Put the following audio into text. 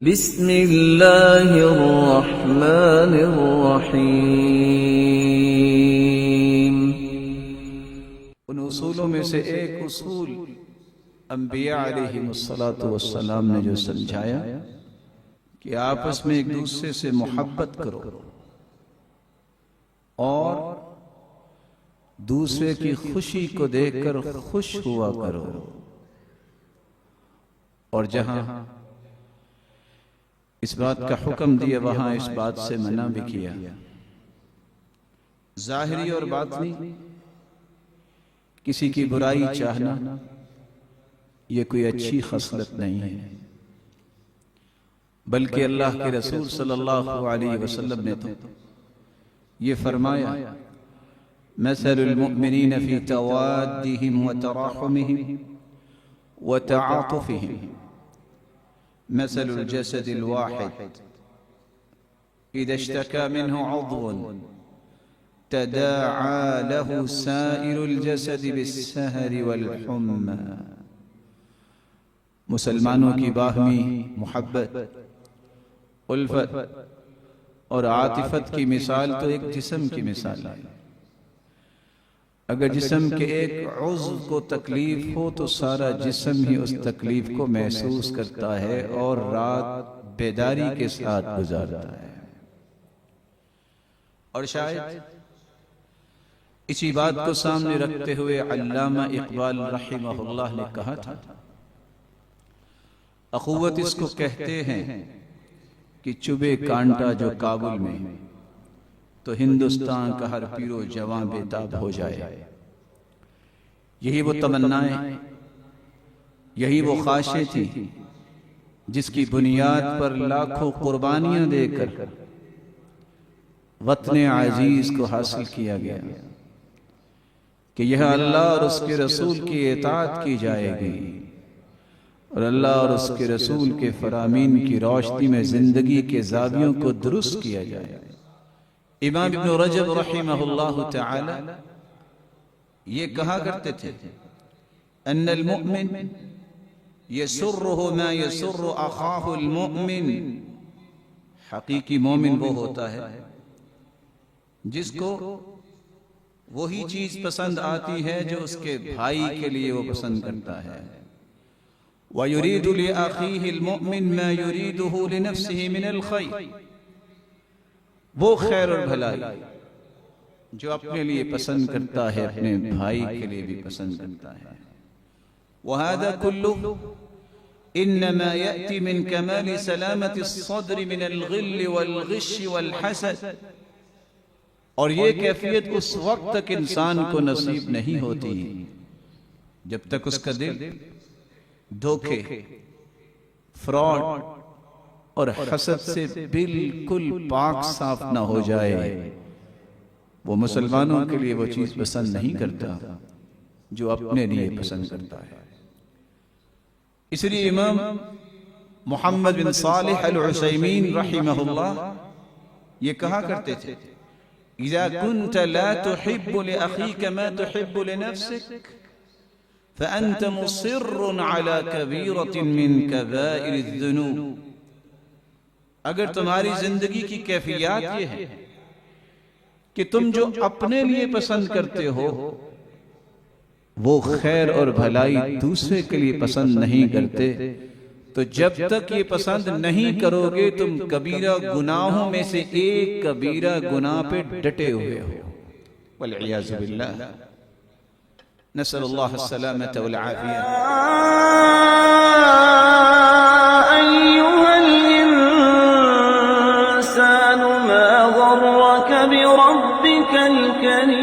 بسم اللہ الرحمن الرحیم۔ ان اصولوں میں سے ایک اصول انبیاء علیہم السلام نے جو سمجھایا کہ آپس میں ایک دوسرے سے محبت کرو اور دوسرے کی خوشی کو دیکھ کر خوش ہوا کرو، اور جہاں اس بات کا حکم دیا وہاں اس بات سے منع بھی کیا۔ ظاہری اور باطنی کسی کی برائی چاہنا یہ کوئی اچھی خصلت نہیں ہے، بلکہ اللہ کے رسول صلی اللہ علیہ وسلم نے تو یہ فرمایا، مثل المؤمنین فی توادہم وتراحمہم وتعاطفہم مثل الجسد الواحد اذا اشتكى منه عضو تداعى له سائر الجسد بالسهر والحمى۔ مسلمانوں کی باہمی محبت، الفت اور عاطفت کی مثال تو ایک جسم کی مثال ہے۔ اگر جسم کے ایک عضو کو تکلیف ہو تو سارا جسم ہی اس تکلیف کو محسوس کرتا ہے اور رات بیداری کے ساتھ گزارتا ہے۔ اور شاید اسی بات کو سامنے رکھتے ہوئے علامہ اقبال رحمہ اللہ نے کہا تھا، اخوت اس کو کہتے ہیں کہ چبھے کانٹا جو کابل میں تو ہندوستان کا ہر پیر و جوان بے-تاب ہو جائے۔ یہی وہ تمنائیں، یہی وہ خواہشیں تھی جس کی بنیاد پر لاکھوں قربانیاں دے کر وطن عزیز کو حاصل کیا گیا کہ یہاں اللہ اور اس کے رسول کی اطاعت کی جائے گی اور اللہ اور اس کے رسول کے فرامین کی روشنی میں زندگی کے زاویوں کو درست کیا جائے گا۔ امام ابن رجب رحمہ اللہ تعالی یہ کہا کرتے تھے، ان المؤمن یسرہ ما یسر اخاہ المؤمن۔ حقیقی مومن وہ ہوتا ہے جس کو وہی چیز پسند آتی ہے جو اس کے بھائی کے لیے وہ پسند کرتا ہے۔ وَيُرِيدُ لِأَخِيهِ الْمُؤْمِنِ مَا يُرِيدُهُ لِنَفْسِهِ مِنَ الْخَيْرِ۔ وہ خیر اور بھلائی جو اپنے لیے پسند کرتا ہے اپنے بھائی کے لیے بھی پسند کرتا ہے۔ وَهَذَا كُلُّهُ إِنَّمَا يَأْتِي مِنْ كَمَالِ سَلَامَةِ الصَّدْرِ مِنَ الْغِلِّ وَالْغِشِّ وَالْحَسَدِ۔ اور یہ کیفیت اس وقت تک انسان کو نصیب نہیں ہوتی جب تک اس کا دل دھوکے، فراڈ اور حسد سے بالکل پاک صاف نہ ہو جائے۔ وہ مسلمانوں کے لیے وہ چیز پسند نہیں کرتا جو اپنے لیے پسند کرتا ہے۔ اس لیے امام محمد بن صالح العثیمین رحمہ اللہ یہ کہا کرتے تھے، اذا كنت لا تحب لأخيك ما تحب لنفسك فأنت مصر على كبيرة من كبائر الذنوب۔ اگر تمہاری زندگی کی کیفیات یہ ہے کہ تم جو اپنے لیے پسند کرتے ہو وہ خیر اور بھلائی دوسرے کے لیے پسند نہیں کرتے، تو جب تک یہ پسند نہیں کرو گے تم کبیرہ گناہوں میں سے ایک کبیرہ گناہ پہ ڈٹے ہوئے ہو، والعیاذ باللہ۔ نسأل اللہ السلامة والعافیہ۔ أيها الإنسان ما غرك بربك الكريم۔